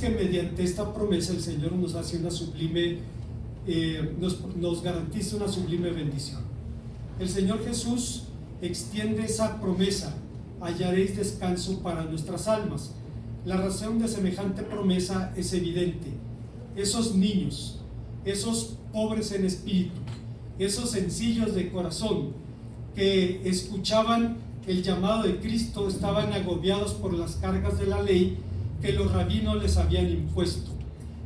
Que mediante esta promesa el Señor nos hace una sublime, nos garantiza una sublime bendición. El Señor Jesús extiende esa promesa: hallaréis descanso para nuestras almas. La razón de semejante promesa es evidente. Esos niños, esos pobres en espíritu, esos sencillos de corazón que escuchaban el llamado de Cristo, estaban agobiados por las cargas de la ley que los rabinos les habían impuesto.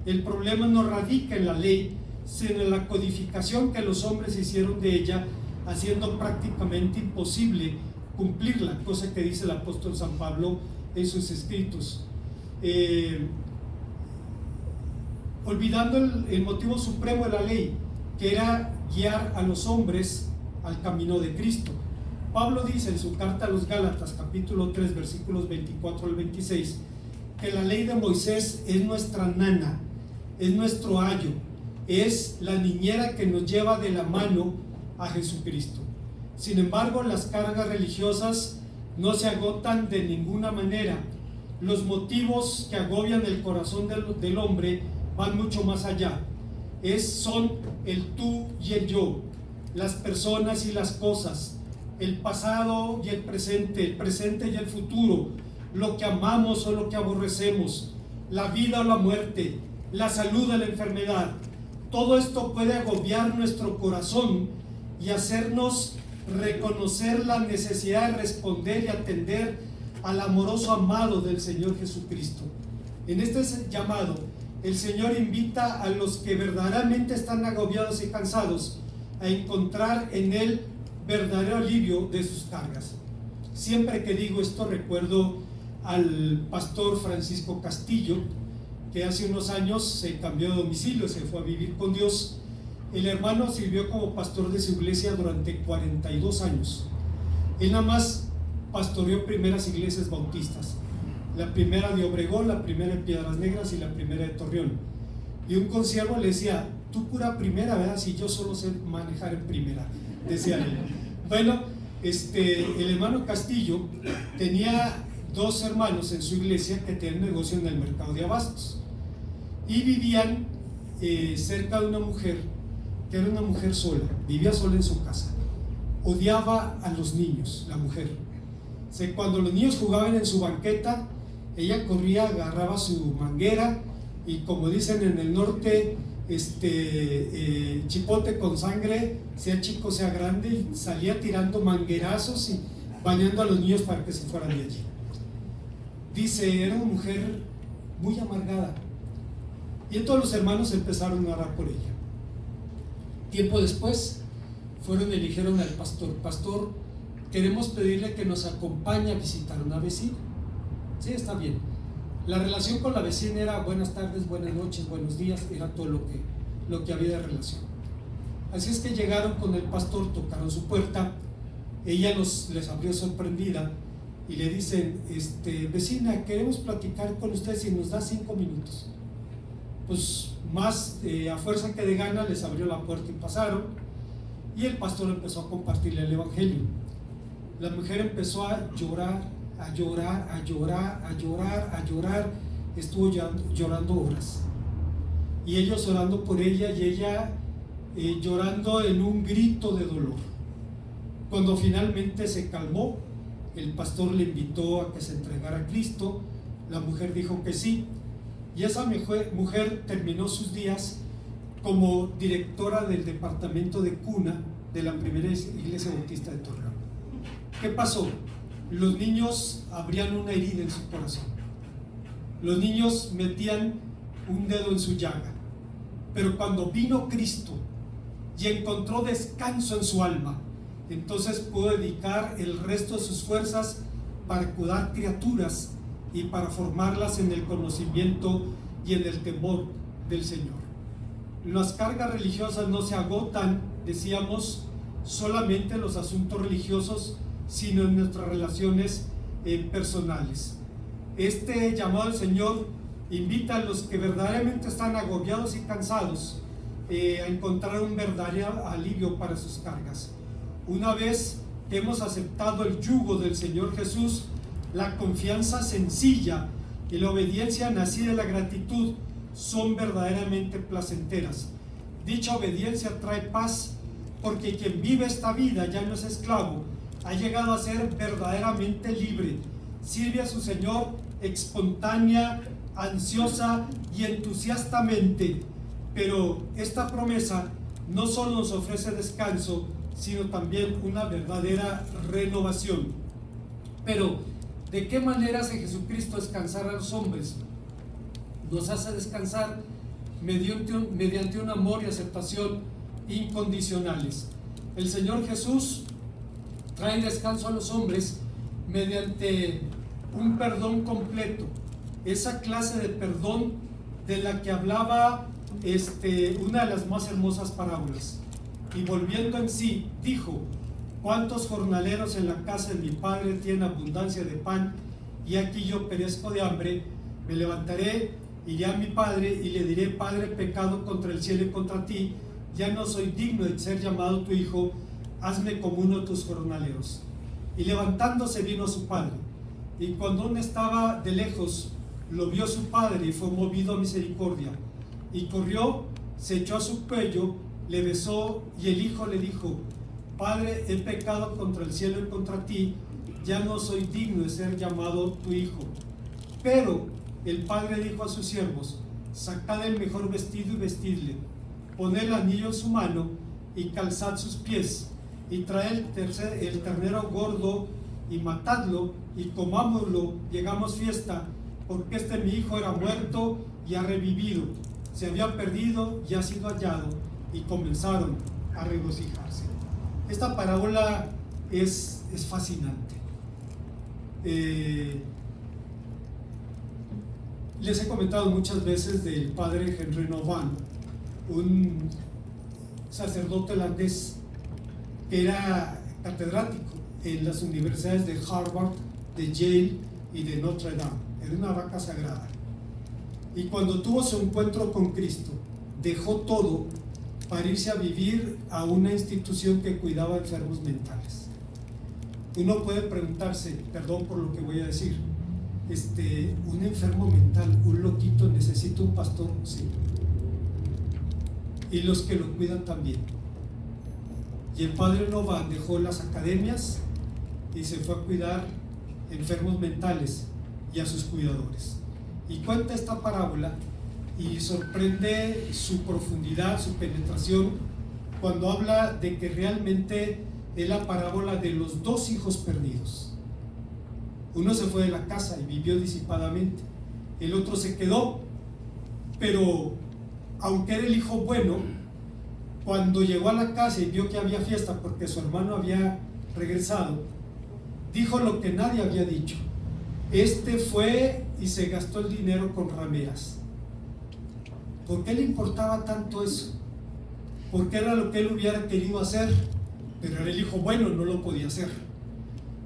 El problema no radica en la ley, sino en la codificación que los hombres hicieron de ella, haciendo prácticamente imposible cumplirla, cosa que dice el apóstol San Pablo en sus escritos. Olvidando el motivo supremo de la ley, que era guiar a los hombres al camino de Cristo. Pablo dice en su carta a los Gálatas, capítulo 3, versículos 24 al 26, que la ley de Moisés es nuestra nana, es nuestro ayo, es la niñera que nos lleva de la mano a Jesucristo. Sin embargo, las cargas religiosas no se agotan de ninguna manera. Los motivos que agobian el corazón del hombre van mucho más allá. Son el tú y el yo, las personas y las cosas, el pasado y el presente y el futuro, lo que amamos o lo que aborrecemos, la vida o la muerte, la salud o la enfermedad. Todo esto puede agobiar nuestro corazón y hacernos reconocer la necesidad de responder y atender al amoroso amado del Señor Jesucristo. En este llamado, el Señor invita a los que verdaderamente están agobiados y cansados a encontrar en Él verdadero alivio de sus cargas. Siempre que digo esto recuerdo al pastor Francisco Castillo, que hace unos años se cambió de domicilio, se fue a vivir con Dios. El hermano sirvió como pastor de su iglesia durante 42 años. Él nada más pastoreó primeras iglesias bautistas, la primera de Obregón, la primera de Piedras Negras y la primera de Torreón. Y un consiervo le decía: tú pura primera, ¿verdad? Si yo solo sé manejar en primera, decía él. Bueno, el hermano Castillo tenía dos hermanos en su iglesia que tenían negocio en el mercado de abastos y vivían cerca de una mujer que era una mujer sola, vivía sola en su casa, odiaba a los niños, la mujer. Cuando los niños jugaban en su banqueta, ella corría, agarraba su manguera y, como dicen en el norte, chipote con sangre, sea chico sea grande, y salía tirando manguerazos y bañando a los niños para que se fueran de allí. Dice, era una mujer muy amargada, y todos los hermanos empezaron a orar por ella. Tiempo después eligieron al pastor: pastor, queremos pedirle que nos acompañe a visitar una vecina. Sí, está bien. La relación con la vecina era buenas tardes, buenas noches, buenos días, era todo lo que había de relación. Así es que llegaron con el pastor, tocaron su puerta, ella les abrió sorprendida y le dicen: vecina, queremos platicar con usted si nos da 5 minutos. Pues más a fuerza que de gana les abrió la puerta y pasaron, y el pastor empezó a compartirle el evangelio. La mujer empezó a llorar, a llorar, a llorar, a llorar, a llorar. Estuvo llorando horas, y ellos orando por ella y ella llorando en un grito de dolor. Cuando finalmente se calmó, el pastor le invitó a que se entregara a Cristo. La mujer dijo que sí, y esa mujer terminó sus días como directora del departamento de cuna de la primera iglesia bautista de Torreón. ¿Qué pasó? Los niños abrían una herida en su corazón, los niños metían un dedo en su llaga, pero cuando vino Cristo y encontró descanso en su alma, entonces pudo dedicar el resto de sus fuerzas para cuidar criaturas y para formarlas en el conocimiento y en el temor del Señor. Las cargas religiosas no se agotan, decíamos, solamente en los asuntos religiosos, sino en nuestras relaciones personales. Este llamado del Señor invita a los que verdaderamente están agobiados y cansados a encontrar un verdadero alivio para sus cargas. Una vez que hemos aceptado el yugo del Señor Jesús, la confianza sencilla y la obediencia nacida de la gratitud son verdaderamente placenteras. Dicha obediencia trae paz, porque quien vive esta vida ya no es esclavo, ha llegado a ser verdaderamente libre. Sirve a su Señor espontánea, ansiosa y entusiastamente. Pero esta promesa no solo nos ofrece descanso, sino también una verdadera renovación. Pero, ¿de qué manera hace Jesucristo descansar a los hombres? Nos hace descansar mediante un amor y aceptación incondicionales. El Señor Jesús trae descanso a los hombres mediante un perdón completo, esa clase de perdón de la que hablaba una de las más hermosas parábolas. Y volviendo en sí, dijo: ¿cuántos jornaleros en la casa de mi padre tienen abundancia de pan, y aquí yo perezco de hambre? Me levantaré, iré a mi padre y le diré: Padre, he pecado contra el cielo y contra ti, ya no soy digno de ser llamado tu hijo, hazme como uno de tus jornaleros. Y levantándose vino su padre, y cuando aún estaba de lejos, lo vio su padre y fue movido a misericordia, y corrió, se echó a su cuello, le besó, y el hijo le dijo: Padre, he pecado contra el cielo y contra ti, ya no soy digno de ser llamado tu hijo. Pero el padre dijo a sus siervos: sacad el mejor vestido y vestidle, poned el anillo en su mano y calzad sus pies, y traed el ternero gordo y matadlo, y comámoslo, llegamos fiesta, porque mi hijo era muerto y ha revivido, se había perdido y ha sido hallado. Y comenzaron a regocijarse. Esta parábola es fascinante. Les he comentado muchas veces del padre Henry Nouwen, un sacerdote holandés que era catedrático en las universidades de Harvard, de Yale y de Notre Dame. Era una vaca sagrada. Y cuando tuvo su encuentro con Cristo, dejó todo para irse a vivir a una institución que cuidaba enfermos mentales. Uno puede preguntarse, perdón por lo que voy a decir, un enfermo mental, un loquito, ¿necesita un pastor? Sí. Y los que lo cuidan también. Y el padre Nouwen dejó las academias y se fue a cuidar enfermos mentales y a sus cuidadores. Y cuenta esta parábola y sorprende su profundidad, su penetración, cuando habla de que realmente es la parábola de los dos hijos perdidos. Uno se fue de la casa y vivió disipadamente, el otro se quedó, pero aunque era el hijo bueno, cuando llegó a la casa y vio que había fiesta porque su hermano había regresado, dijo lo que nadie había dicho: fue y se gastó el dinero con rameras. ¿Por qué le importaba tanto eso? Porque era lo que él hubiera querido hacer, pero era el hijo bueno, no lo podía hacer.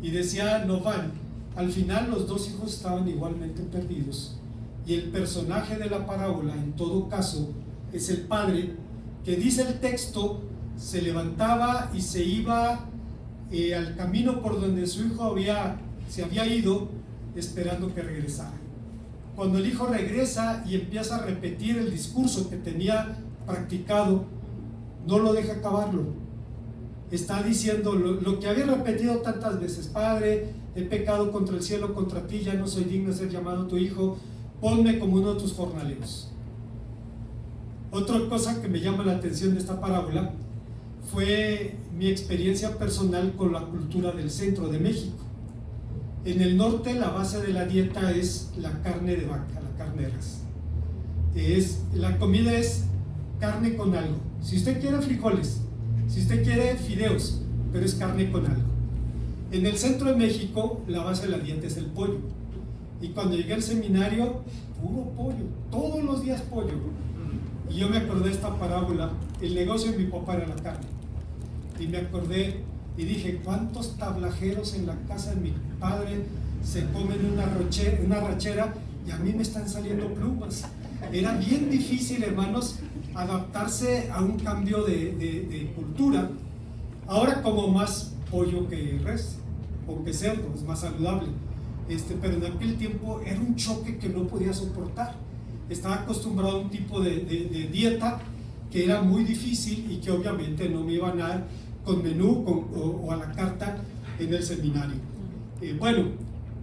Y decía Nouwen, al final los dos hijos estaban igualmente perdidos, y el personaje de la parábola en todo caso es el padre, que dice el texto, se levantaba y se iba al camino por donde su hijo se había ido, esperando que regresara. Cuando el hijo regresa y empieza a repetir el discurso que tenía practicado, no lo deja acabarlo. Está diciendo lo que había repetido tantas veces: Padre, he pecado contra el cielo, contra ti, ya no soy digno de ser llamado tu hijo, ponme como uno de tus jornaleros. Otra cosa que me llama la atención de esta parábola fue mi experiencia personal con la cultura del centro de México. En el norte la base de la dieta es la carne de vaca, la carne de res. La comida es carne con algo. Si usted quiere frijoles, si usted quiere fideos, pero es carne con algo. En el centro de México la base de la dieta es el pollo. Y cuando llegué al seminario, puro pollo, todos los días pollo. Y yo me acordé de esta parábola: el negocio de mi papá era la carne. Y me acordé y dije: ¿cuántos tablajeros en la casa de mi padre se comen una rachera y a mí me están saliendo plumas? Era bien difícil, hermanos, adaptarse a un cambio de cultura. Ahora como más pollo que res o que cerdo, es más saludable. pero en aquel tiempo era un choque que no podía soportar. Estaba acostumbrado a un tipo de dieta que era muy difícil y que obviamente no me iban a dar con menú o a la carta en el seminario. Bueno,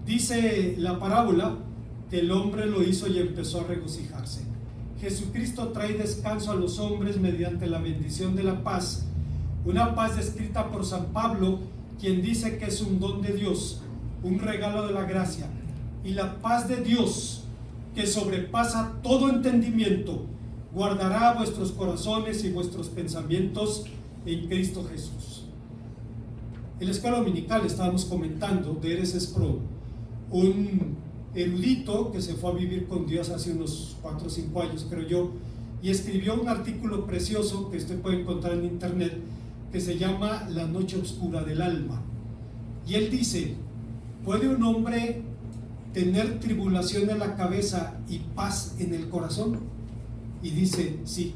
dice la parábola que el hombre lo hizo y empezó a regocijarse. Jesucristo trae descanso a los hombres mediante la bendición de la paz, una paz descrita por San Pablo, quien dice que es un don de Dios, un regalo de la gracia, y la paz de Dios, que sobrepasa todo entendimiento, guardará vuestros corazones y vuestros pensamientos en Cristo Jesús. En la escuela dominical estábamos comentando de Erez Sproul, un erudito que se fue a vivir con Dios hace unos 4 o 5 años, creo yo, y escribió un artículo precioso que usted puede encontrar en internet, que se llama La noche oscura del alma. Y él dice: ¿puede un hombre tener tribulación en la cabeza y paz en el corazón? Y dice: sí.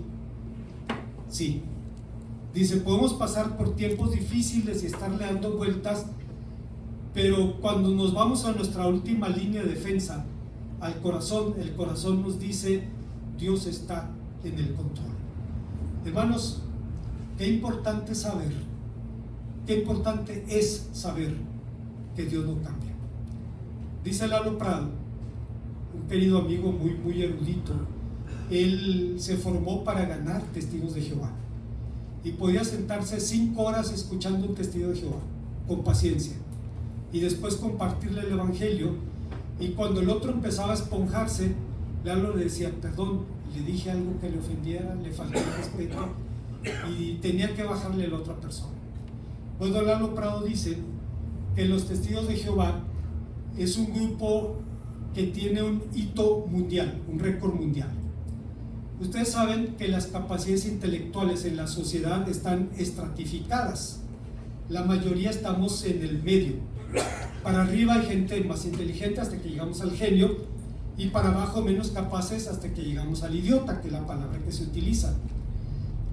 Dice: podemos pasar por tiempos difíciles y estarle dando vueltas, pero cuando nos vamos a nuestra última línea de defensa, al corazón, el corazón nos dice: Dios está en el control. Hermanos, qué importante saber, qué importante es saber que Dios no cambia. Dice Lalo Prado, un querido amigo muy erudito, él se formó para ganar testigos de Jehová y podía sentarse 5 horas escuchando un testigo de Jehová con paciencia y después compartirle el evangelio, y cuando el otro empezaba a esponjarse, Lalo le decía: perdón, le dije algo que le ofendiera, le falté el respeto, y tenía que bajarle a la otra persona. Bueno, Lalo Prado dice que los testigos de Jehová es un grupo que tiene un hito mundial, un récord mundial. Ustedes saben que las capacidades intelectuales en la sociedad están estratificadas. La mayoría estamos en el medio. Para arriba hay gente más inteligente hasta que llegamos al genio, y para abajo menos capaces hasta que llegamos al idiota, que es la palabra que se utiliza.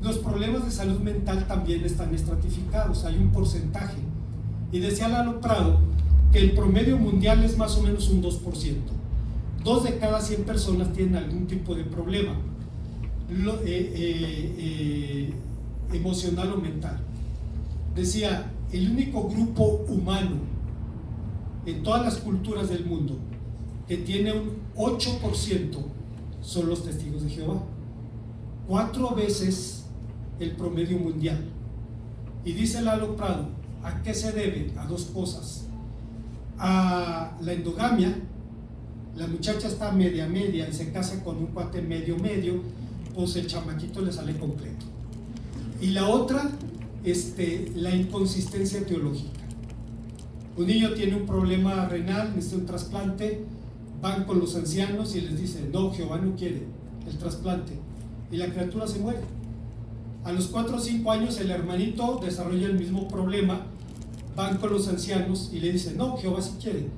Los problemas de salud mental también están estratificados, hay un porcentaje. Y decía Lalo Prado que el promedio mundial es más o menos un 2%. 2 de cada 100 personas tienen algún tipo de problema emocional o mental. Decía: el único grupo humano en todas las culturas del mundo que tiene un 8% son los testigos de Jehová, 4 veces el promedio mundial. Y dice Lalo Prado: ¿a qué se debe? A 2 cosas: a la endogamia, la muchacha está media y se casa con un cuate medio, pues el chamaquito le sale completo. Y la otra, la inconsistencia teológica. Un niño tiene un problema renal, necesita un trasplante, van con los ancianos y les dicen: no, Jehová no quiere el trasplante, y la criatura se muere. A los 4 o 5 años el hermanito desarrolla el mismo problema, van con los ancianos y le dicen: no, Jehová sí quiere.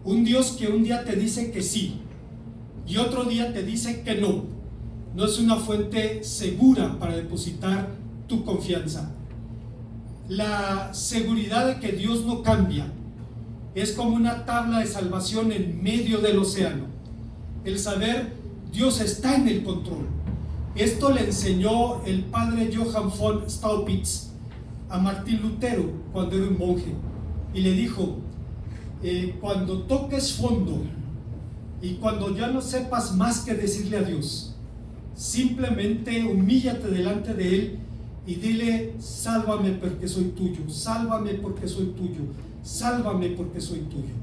Un Dios que un día te dice que sí y otro día te dice que no es una fuente segura para depositar tu confianza. La seguridad de que Dios no cambia es como una tabla de salvación en medio del océano. El saber: Dios está en el control. Esto le enseñó el padre Johann von Staupitz a Martín Lutero cuando era un monje, y le dijo: cuando toques fondo y cuando ya no sepas más que decirle a Dios, simplemente humíllate delante de Él y dile: sálvame porque soy tuyo, sálvame porque soy tuyo, sálvame porque soy tuyo.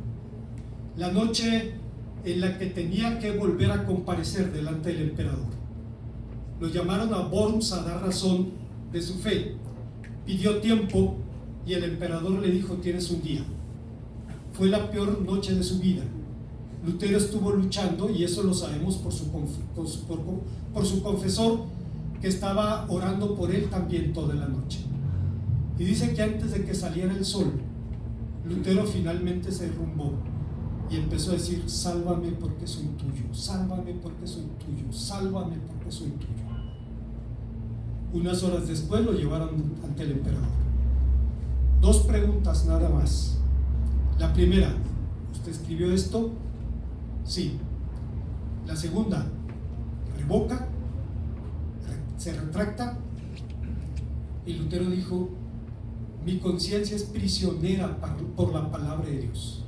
La noche en la que tenía que volver a comparecer delante del emperador, lo llamaron a Worms a dar razón de su fe. Pidió tiempo y el emperador le dijo: tienes un día. Fue la peor noche de su vida. Lutero estuvo luchando, y eso lo sabemos por su confesor, que estaba orando por él también toda la noche. Y dice que antes de que saliera el sol, Lutero finalmente se derrumbó y empezó a decir: sálvame porque soy tuyo, sálvame porque soy tuyo, sálvame porque soy tuyo. Unas horas después lo llevaron ante el emperador. 2 preguntas nada más. La primera: ¿Usted escribió esto? Sí. La segunda, revoca, se retracta. Y Lutero dijo: mi conciencia es prisionera por la palabra de Dios,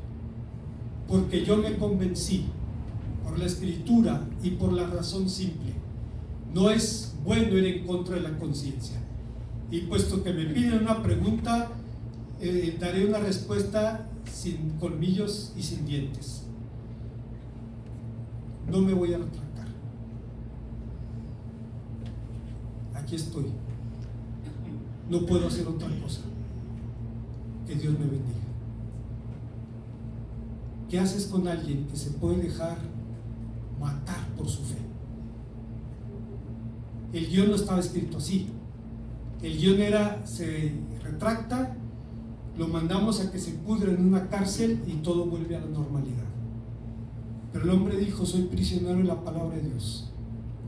porque yo me convencí por la escritura y por la razón simple. No es bueno ir en contra de la conciencia. Y puesto que me piden una pregunta, daré una respuesta sin colmillos y sin dientes. No me voy a retractar. Aquí estoy. No puedo hacer otra cosa. Que Dios me bendiga. ¿Qué haces con alguien que se puede dejar matar por su fe? El guión no estaba escrito así. El guión era: se retracta, lo mandamos a que se pudre en una cárcel y todo vuelve a la normalidad. Pero el hombre dijo: soy prisionero de la palabra de Dios,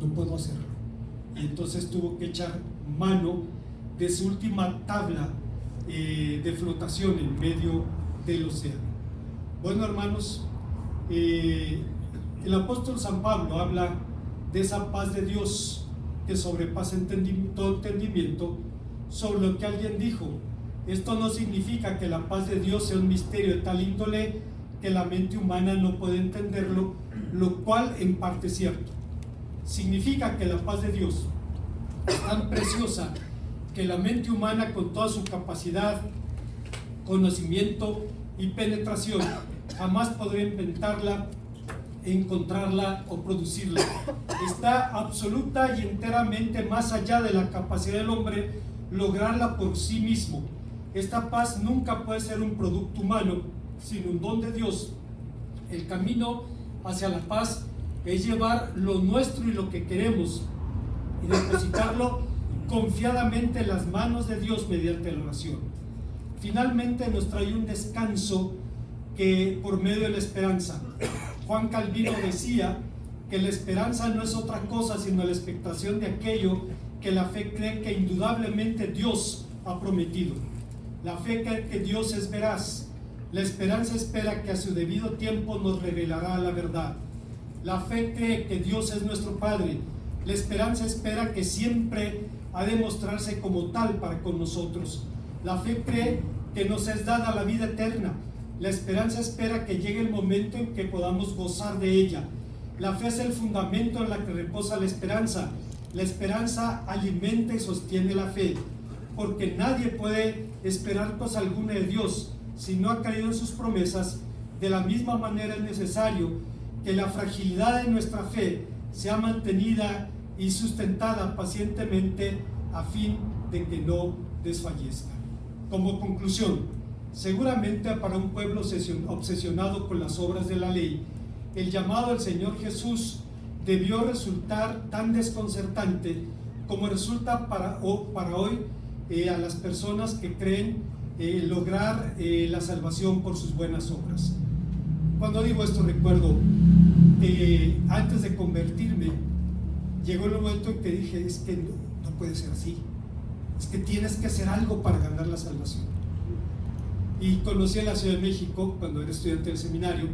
no puedo hacerlo. Y entonces tuvo que echar mano de su última tabla de flotación en medio del océano. Bueno, hermanos, el apóstol San Pablo habla de esa paz de Dios que sobrepasa todo entendimiento, sobre lo que alguien dijo: esto no significa que la paz de Dios sea un misterio de tal índole que la mente humana no puede entenderlo, lo cual en parte es cierto. Significa que la paz de Dios es tan preciosa que la mente humana, con toda su capacidad, conocimiento y penetración, jamás podrá inventarla, encontrarla o producirla. Está absoluta y enteramente más allá de la capacidad del hombre lograrla por sí mismo. Esta paz nunca puede ser un producto humano, sino un don de Dios. El camino hacia la paz es llevar lo nuestro y lo que queremos y depositarlo confiadamente en las manos de Dios mediante la oración. Finalmente nos trae un descanso que por medio de la esperanza. Juan Calvino decía que la esperanza no es otra cosa sino la expectación de aquello que la fe cree que indudablemente Dios ha prometido. La fe cree que Dios es veraz. La esperanza espera que a su debido tiempo nos revelará la verdad. La fe cree que Dios es nuestro Padre. La esperanza espera que siempre ha de mostrarse como tal para con nosotros. La fe cree que nos es dada la vida eterna. La esperanza espera que llegue el momento en que podamos gozar de ella. La fe es el fundamento en la que reposa la esperanza. La esperanza alimenta y sostiene la fe, porque nadie puede esperar cosa alguna de Dios si no ha creído en sus promesas. De la misma manera es necesario que la fragilidad de nuestra fe sea mantenida y sustentada pacientemente a fin de que no desfallezca. Como conclusión, seguramente para un pueblo obsesionado con las obras de la ley, el llamado del Señor Jesús debió resultar tan desconcertante como resulta para hoy a las personas que creen lograr la salvación por sus buenas obras. Cuando digo esto, recuerdo antes de convertirme, llegó el momento en que dije: es que no puede ser así, es que tienes que hacer algo para ganar la salvación. Y conocí en la Ciudad de México, cuando era estudiante del seminario,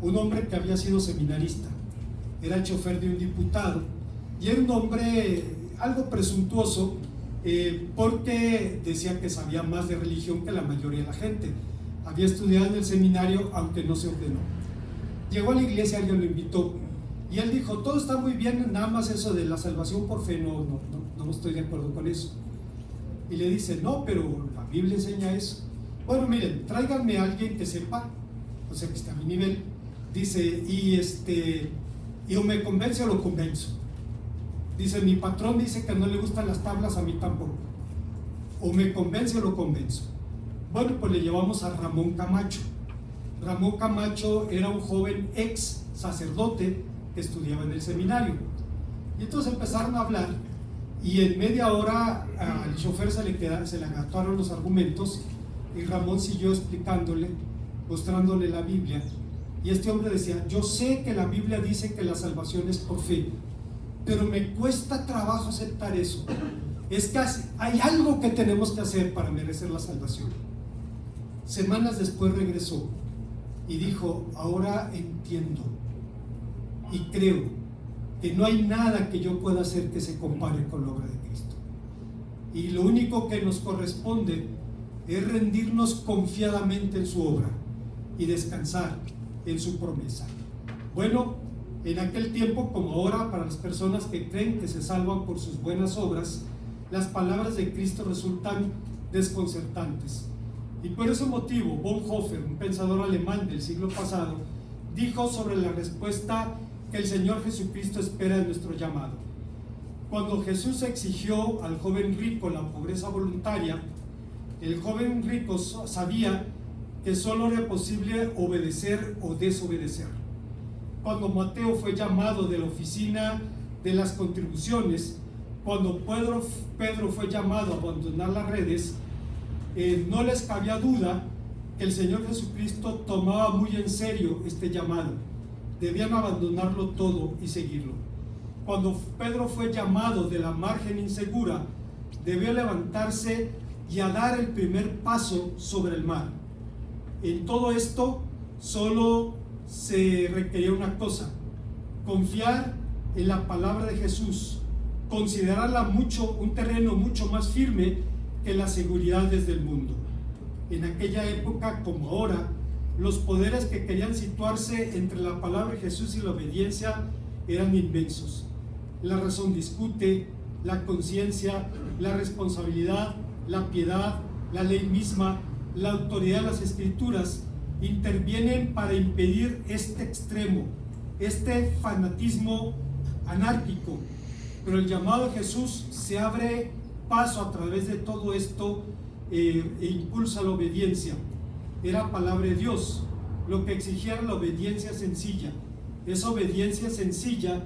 un hombre que había sido seminarista, era chofer de un diputado, y era un hombre algo presuntuoso, porque decía que sabía más de religión que la mayoría de la gente. Había estudiado en el seminario, aunque no se ordenó. Llegó a la iglesia, alguien lo invitó, y él dijo: todo está muy bien, nada más eso de la salvación por fe, no estoy de acuerdo con eso. Y le dice: no, pero la Biblia enseña eso. Bueno, miren, tráiganme a alguien que sepa, o sea, que está a mi nivel. Dice, y o me convence o lo convenzo. Dice: mi patrón dice que no le gustan las tablas, a mí tampoco. O me convence o lo convenzo. Bueno, pues le llevamos a Ramón Camacho. Ramón Camacho era un joven ex sacerdote que estudiaba en el seminario. Y entonces empezaron a hablar, y en media hora al chofer se le agataron los argumentos, y Ramón siguió explicándole, mostrándole la Biblia. Y este hombre decía: yo sé que la Biblia dice que la salvación es por fe, pero me cuesta trabajo aceptar eso. Es que hay algo que tenemos que hacer para merecer la salvación. Semanas después regresó y dijo: ahora entiendo y creo que no hay nada que yo pueda hacer que se compare con la obra de Cristo. Y lo único que nos corresponde es rendirnos confiadamente en su obra y descansar en su promesa. Bueno, en aquel tiempo como ahora, para las personas que creen que se salvan por sus buenas obras, las palabras de Cristo resultan desconcertantes. Y por ese motivo, Bonhoeffer, un pensador alemán del siglo pasado, dijo sobre la respuesta que el Señor Jesucristo espera de nuestro llamado. Cuando Jesús exigió al joven rico la pobreza voluntaria, el joven rico sabía que solo era posible obedecer o desobedecer. Cuando Mateo fue llamado de la oficina de las contribuciones, cuando Pedro fue llamado a abandonar las redes, no les cabía duda que el Señor Jesucristo tomaba muy en serio este llamado. Debían abandonarlo todo y seguirlo. Cuando Pedro fue llamado de la margen insegura, debió levantarse y a dar el primer paso sobre el mar. En todo esto solo se requería una cosa: confiar en la palabra de Jesús, considerarla un terreno mucho más firme que las seguridades del mundo. En aquella época, como ahora, los poderes que querían situarse entre la palabra de Jesús y la obediencia eran inmensos. La razón discute, la conciencia, la responsabilidad, la piedad, la ley misma, la autoridad de las Escrituras intervienen para impedir este extremo, este fanatismo anárquico. Pero el llamado de Jesús se abre paso a través de todo esto e impulsa la obediencia. Era palabra de Dios, lo que exigía era la obediencia sencilla. Esa obediencia sencilla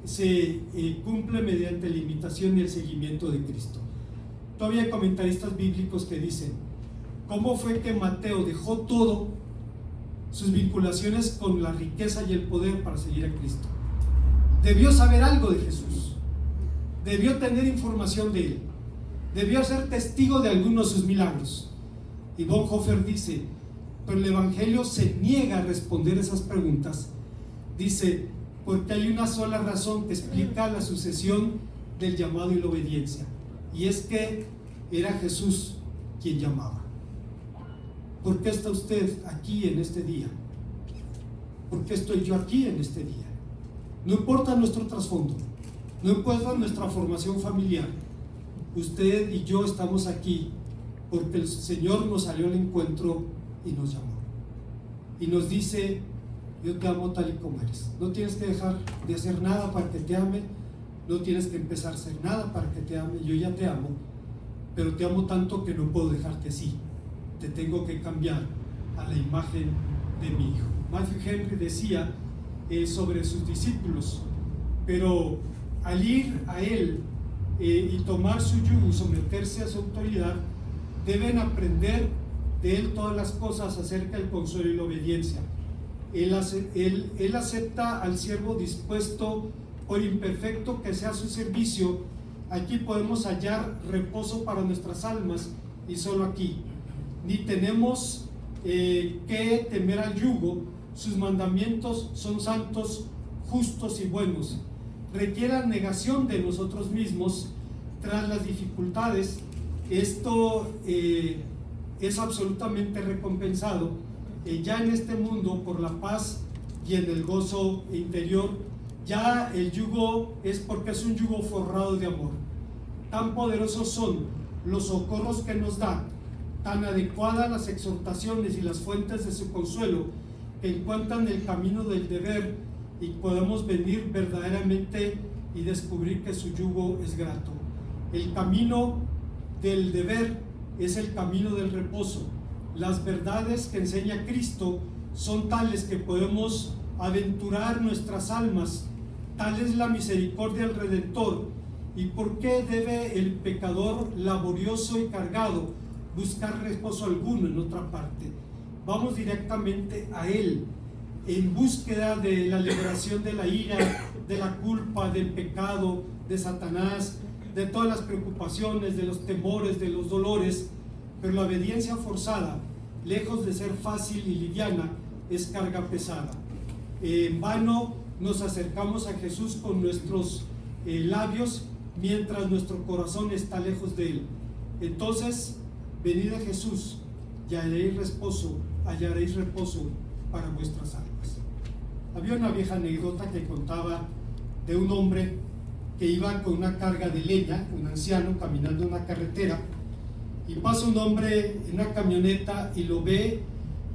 se cumple mediante la imitación y el seguimiento de Cristo. Todavía hay comentaristas bíblicos que dicen: ¿cómo fue que Mateo dejó todo, sus vinculaciones con la riqueza y el poder, para seguir a Cristo? Debió saber algo de Jesús, debió tener información de él, debió ser testigo de algunos de sus milagros. Y Bonhoeffer dice: pero el Evangelio se niega a responder esas preguntas. Dice: porque hay una sola razón que explica la sucesión del llamado y la obediencia, y es que era Jesús quien llamaba. ¿Por qué está usted aquí en este día? ¿Por qué estoy yo aquí en este día? No importa nuestro trasfondo, no importa nuestra formación familiar, usted y yo estamos aquí porque el Señor nos salió al encuentro y nos llamó. Y nos dice: yo te amo tal y como eres. No tienes que dejar de hacer nada para que te ame, no tienes que empezar a hacer nada para que te ame. Yo ya te amo, pero te amo tanto que no puedo dejarte así. Te tengo que cambiar a la imagen de mi Hijo. Matthew Henry decía sobre sus discípulos: pero al ir a Él y tomar su yugo y someterse a su autoridad, deben aprender de Él todas las cosas acerca del consuelo y la obediencia. Él acepta al siervo dispuesto, por imperfecto que sea su servicio. Aquí podemos hallar reposo para nuestras almas, y solo aquí. Ni tenemos que temer al yugo. Sus mandamientos son santos, justos y buenos. Requiere negación de nosotros mismos tras las dificultades. Esto es absolutamente recompensado ya en este mundo por la paz y en el gozo interior. Ya el yugo es porque es un yugo forrado de amor. Tan poderosos son los socorros que nos da, tan adecuadas las exhortaciones y las fuentes de su consuelo, que encuentran el camino del deber y podemos venir verdaderamente y descubrir que su yugo es grato. El camino del deber es el camino del reposo. Las verdades que enseña Cristo son tales que podemos aventurar nuestras almas. Tal es la misericordia del Redentor. ¿Y por qué debe el pecador laborioso y cargado buscar reposo alguno en otra parte? Vamos directamente a Él, en búsqueda de la liberación de la ira, de la culpa, del pecado, de Satanás, de todas las preocupaciones, de los temores, de los dolores. Pero la obediencia forzada, lejos de ser fácil y liviana, es carga pesada. En vano nos acercamos a Jesús con nuestros labios, mientras nuestro corazón está lejos de Él. Entonces, venid a Jesús y hallaréis reposo para vuestras almas. Había una vieja anécdota que contaba de un hombre que iba con una carga de leña, un anciano caminando en una carretera, y pasa un hombre en una camioneta y lo ve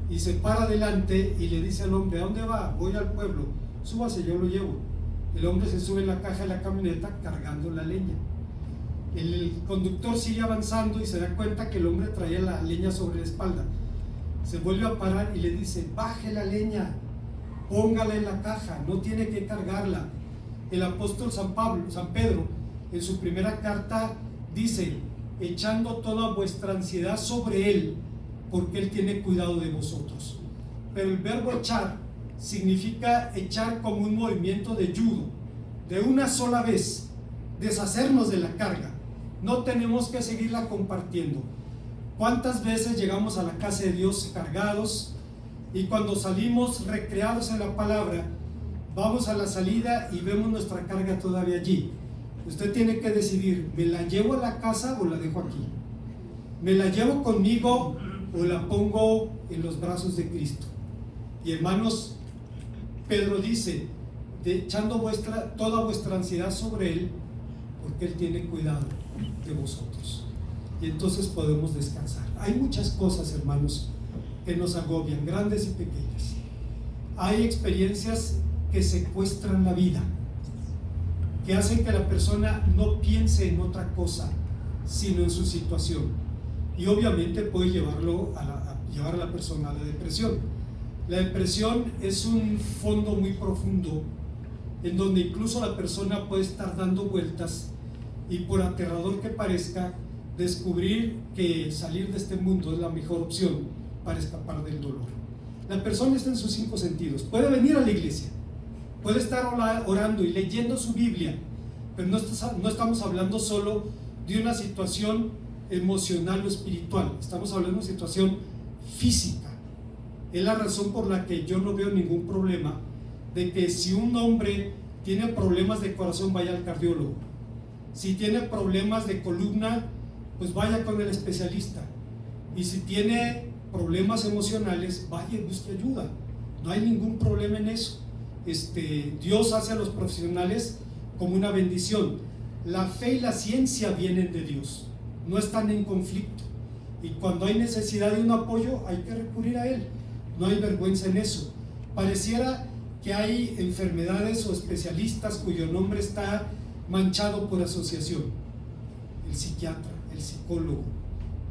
y se para adelante y le dice al hombre: ¿a dónde va? Voy al pueblo. Súbase, yo lo llevo. El hombre se sube en la caja de la camioneta cargando la leña. El conductor sigue avanzando y se da cuenta que el hombre traía la leña sobre la espalda. Se vuelve a parar y le dice: baje la leña, póngala en la caja, no tiene que cargarla. El apóstol San Pedro, en su primera carta, dice: echando toda vuestra ansiedad sobre Él, porque Él tiene cuidado de vosotros. Pero el verbo echar significa echar como un movimiento de judo, de una sola vez, deshacernos de la carga. No tenemos que seguirla compartiendo. ¿Cuántas veces llegamos a la casa de Dios cargados, y cuando salimos recreados en la palabra, vamos a la salida y vemos nuestra carga todavía allí? Usted tiene que decidir: ¿me la llevo a la casa o la dejo aquí? ¿Me la llevo conmigo o la pongo en los brazos de Cristo? Y hermanos, Pedro dice: echando toda vuestra ansiedad sobre Él, porque Él tiene cuidado de vosotros. Y entonces podemos descansar. Hay muchas cosas, hermanos, que nos agobian, grandes y pequeñas. Hay experiencias que secuestran la vida, que hacen que la persona no piense en otra cosa, sino en su situación. Y obviamente puede llevar a la persona a la depresión. La depresión es un fondo muy profundo, en donde incluso la persona puede estar dando vueltas, y por aterrador que parezca, descubrir que salir de este mundo es la mejor opción para escapar del dolor. La persona está en sus 5 sentidos. Puede venir a la iglesia, puede estar orando y leyendo su Biblia, pero no estamos hablando solo de una situación emocional o espiritual, estamos hablando de una situación física. Es la razón por la que yo no veo ningún problema de que si un hombre tiene problemas de corazón, vaya al cardiólogo. Si tiene problemas de columna, pues vaya con el especialista. Y si tiene problemas emocionales, vaya y busque ayuda. No hay ningún problema en eso. Dios hace a los profesionales como una bendición. La fe y la ciencia vienen de Dios, no están en conflicto. Y cuando hay necesidad de un apoyo, hay que recurrir a Él. No hay vergüenza en eso. Pareciera que hay enfermedades o especialistas cuyo nombre está manchado por asociación: el psiquiatra, el psicólogo,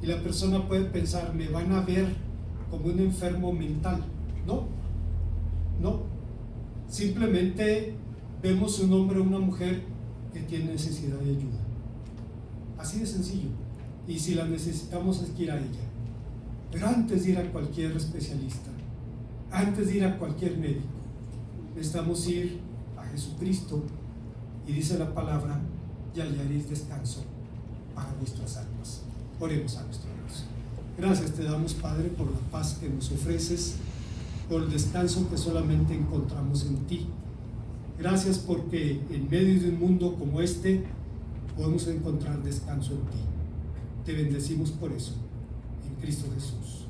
y la persona puede pensar: me van a ver como un enfermo mental. No, simplemente vemos un hombre o una mujer que tiene necesidad de ayuda, así de sencillo, y si la necesitamos hay que ir a ella. Pero antes de ir a cualquier especialista, antes de ir a cualquier médico, necesitamos ir a Jesucristo, y dice la palabra: y hallaréis descanso para vuestras almas. Oremos a nuestro Dios. Gracias te damos, Padre, por la paz que nos ofreces, por el descanso que solamente encontramos en ti. Gracias porque en medio de un mundo como este podemos encontrar descanso en ti. Te bendecimos por eso, en Cristo Jesús.